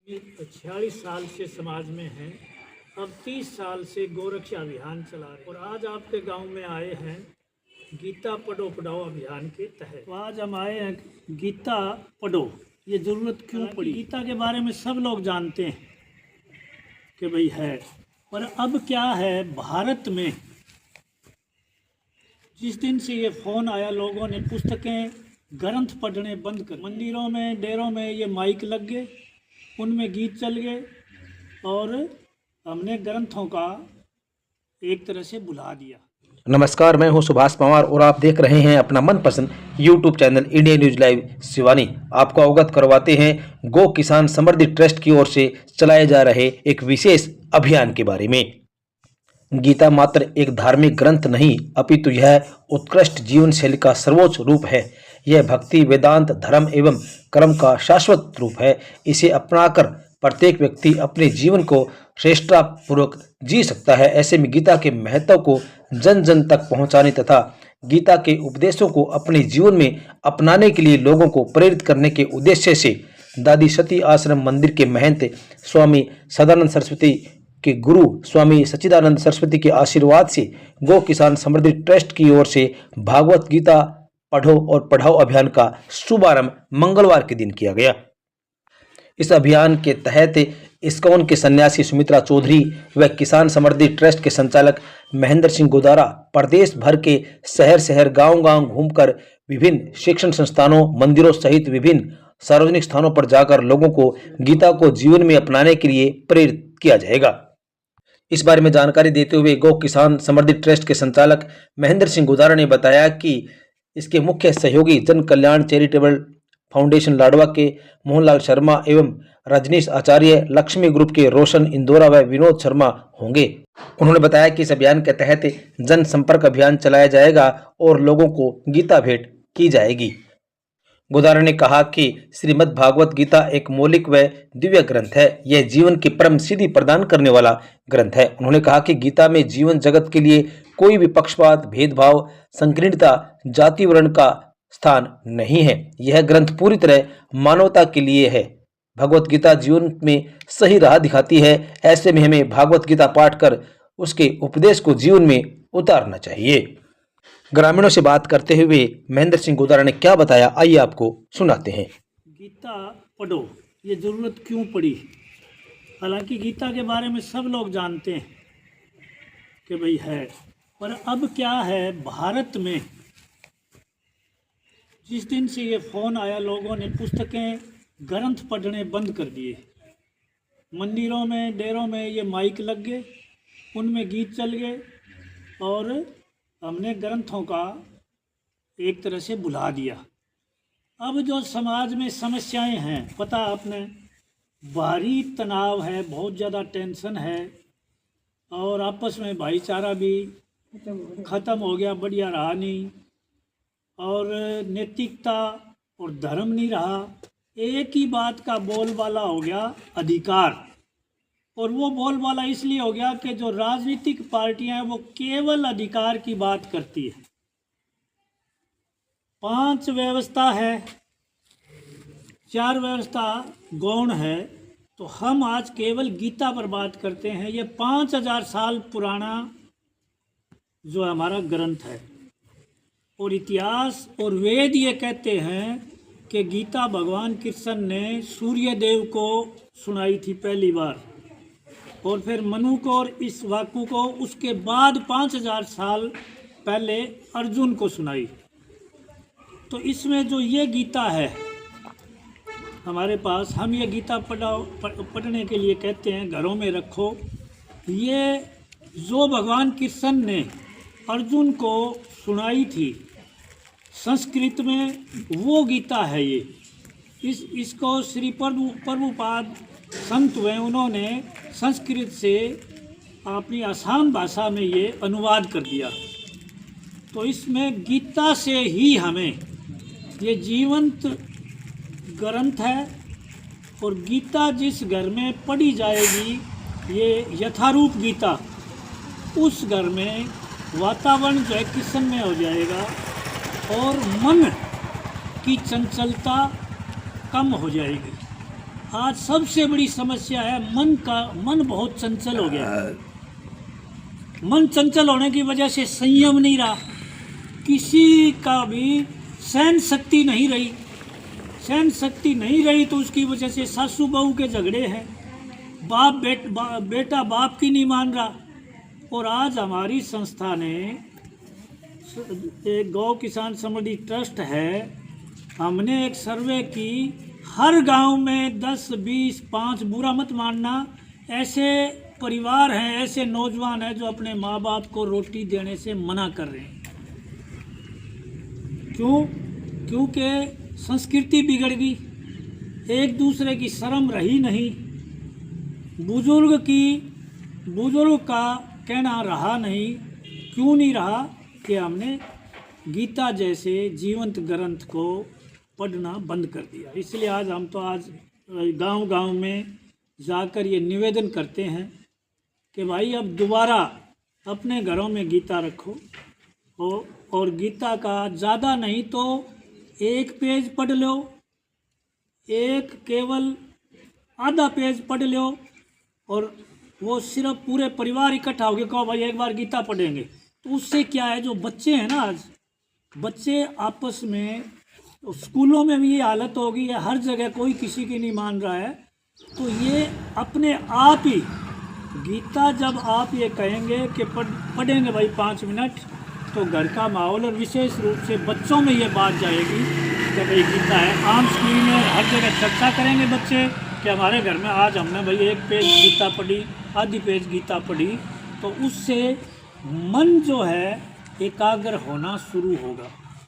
46 साल से समाज में हैं। अब 30 साल से गोरक्षा अभियान चला रहे और आज आपके गांव में आए हैं गीता पढ़ो पढ़ाओ अभियान के तहत। तो आज हम आए हैं गीता पढ़ो, ये ज़रूरत क्यों पड़ी। गीता के बारे में सब लोग जानते हैं कि भाई है, पर अब क्या है भारत में, जिस दिन से ये फ़ोन आया लोगों ने पुस्तकें ग्रंथ पढ़ने बंद कर, मंदिरों में डेरों में ये माइक लग गए, उनमें गीत चल गए और हमने ग्रंथों का एक तरह से भुला दिया। नमस्कार, मैं हूं सुभाष पंवार और आप देख रहे हैं अपना मनपसंद YouTube channel India news live Shivani. आपको अवगत करवाते हैं गो किसान समृद्धि ट्रस्ट की ओर से चलाए जा रहे एक विशेष अभियान के बारे में। गीता मात्र एक धार्मिक ग्रंथ नहीं, अपितु यह उत्कृष्ट जीवन शैली का सर्वोच्च रूप है। यह भक्ति, वेदांत, धर्म एवं कर्म का शाश्वत रूप है। इसे अपनाकर प्रत्येक व्यक्ति अपने जीवन को श्रेष्ठतापूर्वक जी सकता है। ऐसे में गीता के महत्व को जन जन तक पहुंचाने तथा गीता के उपदेशों को अपने जीवन में अपनाने के लिए लोगों को प्रेरित करने के उद्देश्य से दादी सती आश्रम मंदिर के महंत स्वामी सदानंद सरस्वती के गुरु स्वामी सच्चिदानंद सरस्वती के आशीर्वाद से गो किसान समृद्धि ट्रस्ट की ओर से भागवत गीता पढ़ो और पढ़ाओ अभियान का शुभारंभ मंगलवार के दिन किया गया। इस अभियान के तहत इस्कॉन के सन्यासी सुमित्रा चौधरी व किसान समृद्धि ट्रस्ट के संचालक महेंद्र सिंह गोदारा प्रदेश भर के शहर शहर गांव-गांव घूमकर विभिन्न शिक्षण संस्थानों, मंदिरों सहित विभिन्न सार्वजनिक स्थानों पर जाकर लोगों को गीता को जीवन में अपनाने के लिए प्रेरित किया जाएगा। इस बारे में जानकारी देते हुए गो किसान समृद्धि ट्रस्ट के संचालक महेंद्र सिंह गोदारा ने बताया कि इसके मुख्य सहयोगी जन कल्याण चैरिटेबल फाउंडेशन लाडवा के मोहनलाल शर्मा एवं रजनीश आचार्य, लक्ष्मी ग्रुप के रोशन इंदौरा व विनोद शर्मा होंगे। उन्होंने बताया कि इस अभियान के तहत जन संपर्क अभियान चलाया जाएगा और लोगों को गीता भेंट की जाएगी। गोदारा ने कहा कि श्रीमद् भागवत गीता एक मौलिक व दिव्य ग्रंथ है। यह जीवन की परम सिद्धि प्रदान करने वाला ग्रंथ है। उन्होंने कहा कि गीता में जीवन जगत के लिए कोई भी पक्षपात, भेदभाव, संकीर्णता, जाति वर्ण का स्थान नहीं है। यह ग्रंथ पूरी तरह मानवता के लिए है। भगवत गीता जीवन में सही राह दिखाती है। ऐसे में हमें भागवत गीता पाठ कर उसके उपदेश को जीवन में उतारना चाहिए। ग्रामीणों से बात करते हुए महेंद्र सिंह गोदारा ने क्या बताया, आइए आपको सुनाते हैं। गीता पढ़ो, ये ज़रूरत क्यों पड़ी। हालांकि गीता के बारे में सब लोग जानते हैं कि भाई है, पर अब क्या है भारत में, जिस दिन से ये फ़ोन आया लोगों ने पुस्तकें ग्रंथ पढ़ने बंद कर दिए, मंदिरों में डेरों में ये माइक लग गए, उनमें गीत चल गए और हमने ग्रंथों का एक तरह से भुला दिया। अब जो समाज में समस्याएं हैं, पता आपने, भारी तनाव है, बहुत ज़्यादा टेंशन है और आपस में भाईचारा भी ख़त्म हो गया, बढ़िया रहा नहीं और नैतिकता और धर्म नहीं रहा। एक ही बात का बोलबाला हो गया, अधिकार। और वो बोलबाला इसलिए हो गया कि जो राजनीतिक पार्टियां हैं वो केवल अधिकार की बात करती है। 5 व्यवस्था है, 4 व्यवस्था गौण है, तो हम आज केवल गीता पर बात करते हैं। ये 5000 साल पुराना जो हमारा ग्रंथ है और इतिहास और वेद ये कहते हैं कि गीता भगवान कृष्ण ने सूर्य देव को सुनाई थी पहली बार और फिर मनु को और इस वाकु को उसके बाद 5000 साल पहले अर्जुन को सुनाई। तो इसमें जो ये गीता है हमारे पास, हम ये गीता पढ़ने के लिए कहते हैं घरों में रखो। ये जो भगवान कृष्ण ने अर्जुन को सुनाई थी संस्कृत में, वो गीता है ये। इसको श्री प्रभुपाद संत हुए, उन्होंने संस्कृत से अपनी आसान भाषा में ये अनुवाद कर दिया। तो इसमें गीता से ही हमें, ये जीवंत ग्रंथ है और गीता जिस घर में पढ़ी जाएगी, ये यथारूप गीता, उस घर में वातावरण जो है कृष्णमय हो जाएगा और मन की चंचलता कम हो जाएगी। आज सबसे बड़ी समस्या है मन बहुत चंचल हो गया। मन चंचल होने की वजह से संयम नहीं रहा, किसी का भी सहन शक्ति नहीं रही। सहन शक्ति नहीं रही तो उसकी वजह से सासू बहू के झगड़े हैं, बेटा बाप की नहीं मान रहा। और आज हमारी संस्था ने एक गौ किसान समृद्धि ट्रस्ट है, हमने एक सर्वे की, हर गांव में 10, 20, 5, बुरा मत मानना, ऐसे परिवार हैं, ऐसे नौजवान हैं जो अपने माँ बाप को रोटी देने से मना कर रहे हैं। क्यों? क्योंकि संस्कृति बिगड़ गई, एक दूसरे की शर्म रही नहीं, बुजुर्ग का कहना रहा नहीं। क्यों नहीं रहा? कि हमने गीता जैसे जीवंत ग्रंथ को पढ़ना बंद कर दिया। इसलिए आज हम तो आज गांव-गांव में जाकर ये निवेदन करते हैं कि भाई अब दोबारा अपने घरों में गीता रखो और गीता का ज़्यादा नहीं तो एक पेज पढ़ लो, एक केवल आधा पेज पढ़ लो, और वो सिर्फ पूरे परिवार इकट्ठा हो गए कहो भाई एक बार गीता पढ़ेंगे। तो उससे क्या है, जो बच्चे हैं ना, आज बच्चे आपस में, तो स्कूलों में भी ये हालत होगी है, हर जगह कोई किसी की नहीं मान रहा है। तो ये अपने आप ही गीता जब आप ये कहेंगे कि पढ़ेंगे भाई 5 मिनट, तो घर का माहौल और विशेष रूप से बच्चों में ये बात जाएगी कि भाई गीता है। आम स्कूल में हर जगह चर्चा करेंगे बच्चे कि हमारे घर में आज हमने भाई एक पेज गीता पढ़ी, आधी पेज गीता पढ़ी। तो उससे मन जो है एकाग्र होना शुरू होगा।